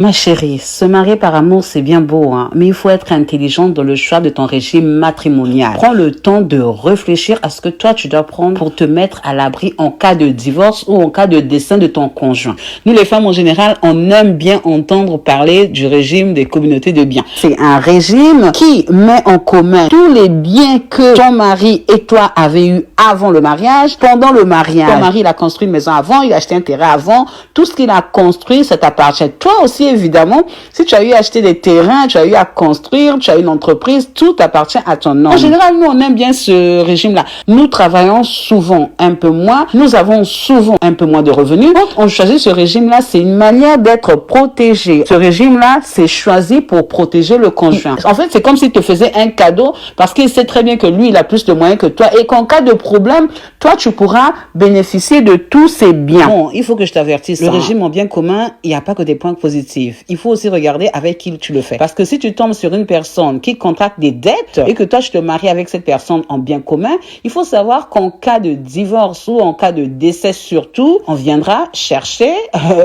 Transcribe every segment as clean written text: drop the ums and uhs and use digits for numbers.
Ma chérie, se marier par amour, c'est bien beau, hein, mais il faut être intelligent dans le choix de ton régime matrimonial. Prends le temps de réfléchir à ce que toi, tu dois prendre pour te mettre à l'abri en cas de divorce ou en cas de décès de ton conjoint. Nous, les femmes, en général, on aime bien entendre parler du régime des communautés de biens. C'est un régime qui met en commun tous les biens que ton mari et toi avez eu avant le mariage, pendant le mariage. Ton mari, il a construit une maison avant, il a acheté un terrain avant. Tout ce qu'il a construit, ça t'appartient. Toi aussi, évidemment, si tu as eu à acheter des terrains, tu as eu à construire, tu as une entreprise, tout appartient à ton nom. En général, nous, on aime bien ce régime-là. Nous travaillons souvent un peu moins. Nous avons souvent un peu moins de revenus. Quand on choisit ce régime-là, c'est une manière d'être protégé. Ce régime-là, c'est choisi pour protéger le conjoint. En fait, c'est comme s'il te faisait un cadeau parce qu'il sait très bien que lui, il a plus de moyens que toi et qu'en cas de problème, toi, tu pourras bénéficier de tous ses biens. Bon, il faut que je t'avertisse. Le régime en bien commun, il n'y a pas que des points positifs. Il faut aussi regarder avec qui tu le fais. Parce que si tu tombes sur une personne qui contracte des dettes et que toi, tu te maries avec cette personne en bien commun, il faut savoir qu'en cas de divorce ou en cas de décès surtout, on viendra chercher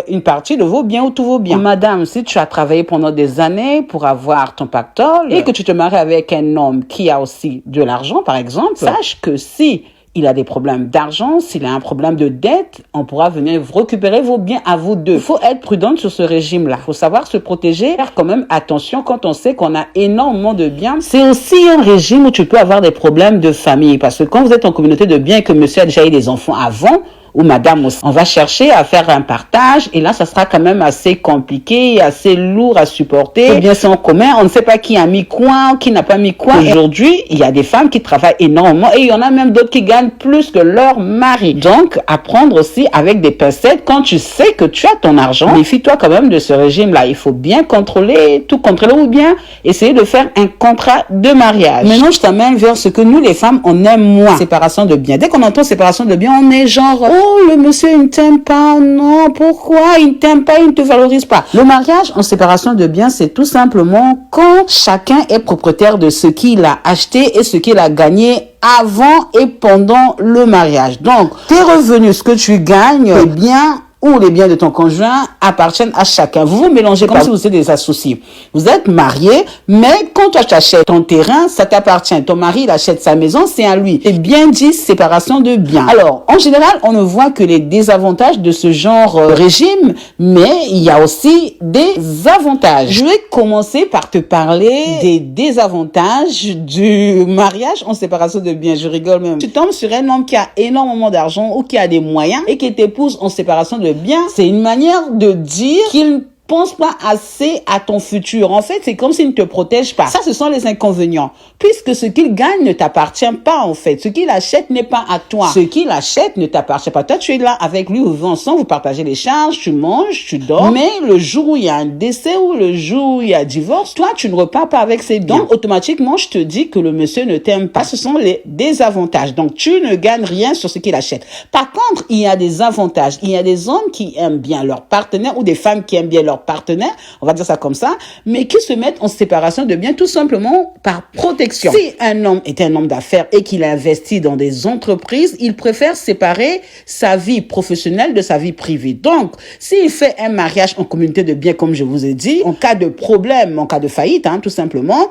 une partie de vos biens ou tous vos biens. Madame, si tu as travaillé pendant des années pour avoir ton pactole et que tu te maries avec un homme qui a aussi de l'argent, par exemple, sache que si il a des problèmes d'argent, s'il a un problème de dette, on pourra venir récupérer vos biens à vous deux. Il faut être prudente sur ce régime-là. Il faut savoir se protéger, faire quand même attention quand on sait qu'on a énormément de biens. C'est aussi un régime où tu peux avoir des problèmes de famille. Parce que quand vous êtes en communauté de biens et que monsieur a déjà eu des enfants avant, ou madame aussi, on va chercher à faire un partage et là, ça sera quand même assez compliqué et assez lourd à supporter. Les biens sont en commun, on ne sait pas qui a mis quoi, qui n'a pas mis quoi. Aujourd'hui, il y a des femmes qui travaillent énormément et il y en a même d'autres qui gagnent plus que leur mari. Donc, apprendre aussi avec des pincettes quand tu sais que tu as ton argent. Méfie-toi quand même de ce régime-là. Il faut bien contrôler, tout contrôler ou bien essayer de faire un contrat de mariage. Maintenant, je t'amène vers ce que nous, les femmes, on aime moins. Séparation de biens. Dès qu'on entend séparation de biens, on est genre, oh, le monsieur, il ne t'aime pas. Non, pourquoi? Il ne t'aime pas, il ne te valorise pas. Le mariage en séparation de biens, c'est tout simplement quand chacun est propriétaire de ce qu'il a acheté et ce qu'il a gagné avant et pendant le mariage. Donc, tes revenus, ce que tu gagnes, tes biens ou les biens de ton conjoint appartiennent à chacun. Vous vous mélangez comme si vous étiez des associés. Vous êtes mariés, mais quand toi tu achètes ton terrain, ça t'appartient. Ton mari, il achète sa maison, c'est à lui. C'est bien dit, séparation de biens. Alors, en général, on ne voit que les désavantages de ce genre régime, mais il y a aussi des avantages. Je vais commencer par te parler des désavantages du mariage en séparation de biens. Je rigole même. Tu tombes sur un homme qui a énormément d'argent ou qui a des moyens et qui t'épouse en séparation de biens. C'est une manière de dire qu'il pense pas assez à ton futur. En fait, c'est comme s'il ne te protège pas. Ça, ce sont les inconvénients. Puisque ce qu'il gagne ne t'appartient pas, en fait. Ce qu'il achète n'est pas à toi. Ce qu'il achète ne t'appartient pas. Toi, tu es là avec lui, vous vivez ensemble, vous partagez les charges, tu manges, tu dors. Mais le jour où il y a un décès ou le jour où il y a un divorce, toi, tu ne repars pas avec ses biens. Donc, automatiquement, je te dis que le monsieur ne t'aime pas. Ce sont les désavantages. Donc, tu ne gagnes rien sur ce qu'il achète. Par contre, il y a des avantages. Il y a des hommes qui aiment bien leur partenaire ou des femmes qui aiment bien leur partenaire, on va dire ça comme ça, mais qui se mettent en séparation de biens tout simplement par protection. Si un homme est un homme d'affaires et qu'il investit dans des entreprises, il préfère séparer sa vie professionnelle de sa vie privée. Donc, s'il fait un mariage en communauté de biens, comme je vous ai dit, en cas de problème, en cas de faillite, tout simplement,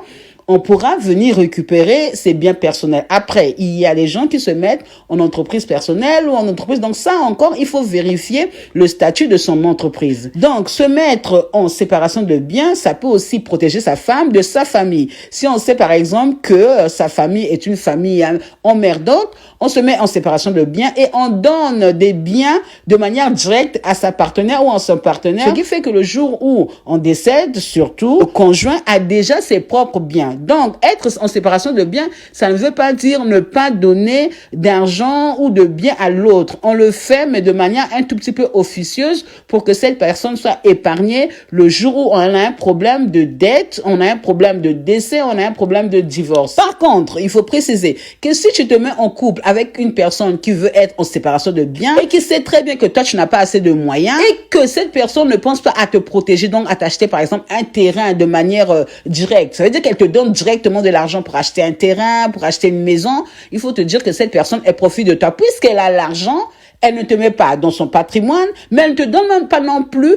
on pourra venir récupérer ses biens personnels. Après, il y a les gens qui se mettent en entreprise personnelle ou en entreprise. Donc ça encore, il faut vérifier le statut de son entreprise. Donc, se mettre en séparation de biens, ça peut aussi protéger sa femme de sa famille. Si on sait par exemple que sa famille est une famille emmerdante, on se met en séparation de biens et on donne des biens de manière directe à sa partenaire ou à son partenaire. Ce qui fait que le jour où on décède, surtout, le conjoint a déjà ses propres biens. Donc, être en séparation de biens, ça ne veut pas dire ne pas donner d'argent ou de biens à l'autre. On le fait, mais de manière un tout petit peu officieuse pour que cette personne soit épargnée le jour où on a un problème de dette, on a un problème de décès, on a un problème de divorce. Par contre, il faut préciser que si tu te mets en couple avec une personne qui veut être en séparation de biens et qui sait très bien que toi, tu n'as pas assez de moyens et que cette personne ne pense pas à te protéger, donc à t'acheter par exemple un terrain de manière directe, ça veut dire qu'elle te donne directement de l'argent pour acheter un terrain, pour acheter une maison, il faut te dire que cette personne, elle profite de toi. Puisqu'elle a l'argent, elle ne te met pas dans son patrimoine, mais elle ne te donne même pas non plus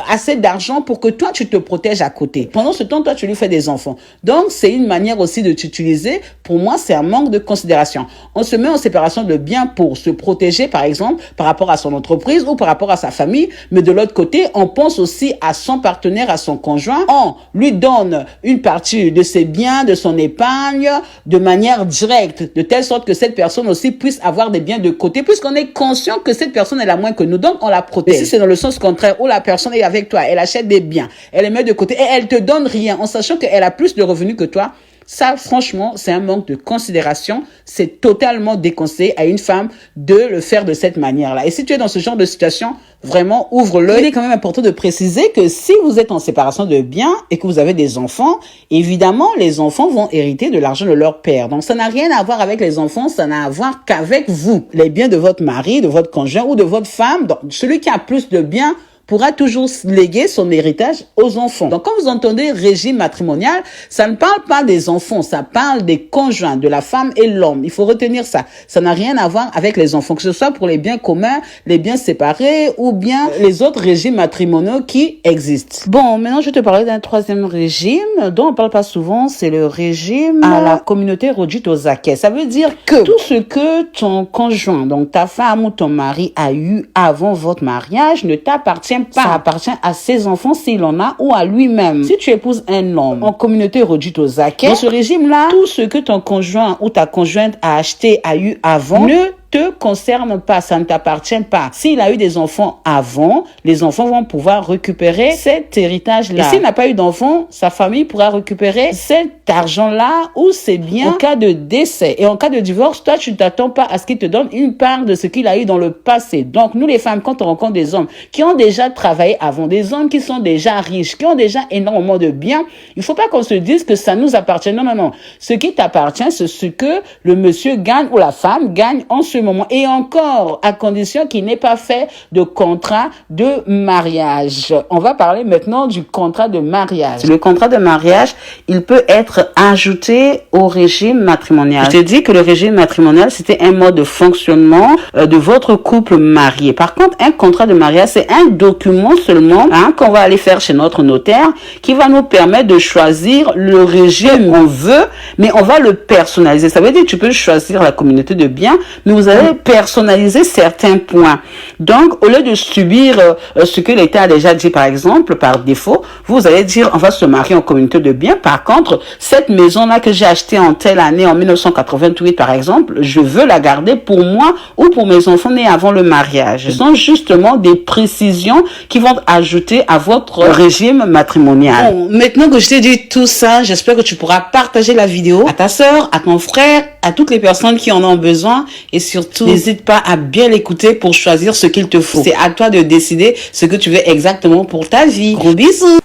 assez d'argent pour que toi, tu te protèges à côté. Pendant ce temps, toi, tu lui fais des enfants. Donc, c'est une manière aussi de t'utiliser. Pour moi, c'est un manque de considération. On se met en séparation de biens pour se protéger, par exemple, par rapport à son entreprise ou par rapport à sa famille. Mais de l'autre côté, on pense aussi à son partenaire, à son conjoint. On lui donne une partie de ses biens, de son épargne, de manière directe, de telle sorte que cette personne aussi puisse avoir des biens de côté, puisqu'on est conscient que cette personne est la moins que nous, donc on la protège. Mais si c'est dans le sens contraire, où la personne est avec toi, elle achète des biens, elle les met de côté et elle te donne rien, en sachant qu'elle a plus de revenus que toi, ça, franchement, c'est un manque de considération. C'est totalement déconseillé à une femme de le faire de cette manière-là. Et si tu es dans ce genre de situation, vraiment, ouvre-le. Il est quand même important de préciser que si vous êtes en séparation de biens et que vous avez des enfants, évidemment, les enfants vont hériter de l'argent de leur père. Donc, ça n'a rien à voir avec les enfants, ça n'a à voir qu'avec vous. Les biens de votre mari, de votre conjoint ou de votre femme, donc celui qui a plus de biens pourra toujours léguer son héritage aux enfants. Donc, quand vous entendez régime matrimonial, ça ne parle pas des enfants, ça parle des conjoints, de la femme et l'homme. Il faut retenir ça. Ça n'a rien à voir avec les enfants, que ce soit pour les biens communs, les biens séparés ou bien les autres régimes matrimoniaux qui existent. Bon, maintenant, je vais te parler d'un troisième régime dont on parle pas souvent, c'est le régime à la communauté Rodjit Ozake. Ça veut dire que tout ce que ton conjoint, donc ta femme ou ton mari a eu avant votre mariage ne t'appartient pas. Ça appartient à ses enfants s'il en a ou à lui-même. Si tu épouses un homme en communauté Rodjit Ozake, dans ce régime-là, tout ce que ton conjoint ou ta conjointe a acheté, a eu avant, ne te concerne pas, ça ne t'appartient pas. S'il a eu des enfants avant, les enfants vont pouvoir récupérer cet héritage-là. Et s'il n'a pas eu d'enfants, sa famille pourra récupérer cet argent-là ou ses biens en cas de décès. Et en cas de divorce, toi, tu ne t'attends pas à ce qu'il te donne une part de ce qu'il a eu dans le passé. Donc, nous les femmes, quand on rencontre des hommes qui ont déjà travaillé avant, des hommes qui sont déjà riches, qui ont déjà énormément de biens, il ne faut pas qu'on se dise que ça nous appartient. Non, non, non. Ce qui t'appartient, c'est ce que le monsieur gagne ou la femme gagne en ce moment. Et encore, à condition qu'il n'ait pas fait de contrat de mariage. On va parler maintenant du contrat de mariage. Le contrat de mariage, il peut être ajouté au régime matrimonial. Je te dis que le régime matrimonial, c'était un mode de fonctionnement de votre couple marié. Par contre, un contrat de mariage, c'est un document seulement qu'on va aller faire chez notre notaire qui va nous permettre de choisir le régime qu'on veut, mais on va le personnaliser. Ça veut dire que tu peux choisir la communauté de biens, mais vous allez personnaliser certains points. Donc, au lieu de subir ce que l'État a déjà dit, par exemple, par défaut, vous allez dire, on va se marier en communauté de biens. Par contre, cette maison-là que j'ai achetée en telle année, en 1988, par exemple, je veux la garder pour moi ou pour mes enfants nés avant le mariage. Ce sont justement des précisions qui vont ajouter à votre régime matrimonial. Bon, maintenant que je t'ai dit tout ça, j'espère que tu pourras partager la vidéo à ta sœur, à ton frère, à toutes les personnes qui en ont besoin et surtout, n'hésite pas à bien l'écouter pour choisir ce qu'il te faut. C'est à toi de décider ce que tu veux exactement pour ta vie. Gros bisous!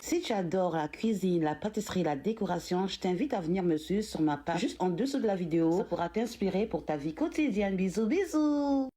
Si tu adores la cuisine, la pâtisserie, la décoration, je t'invite à venir me suivre sur ma page juste en dessous de la vidéo. Ça pourra t'inspirer pour ta vie quotidienne. Bisous, bisous!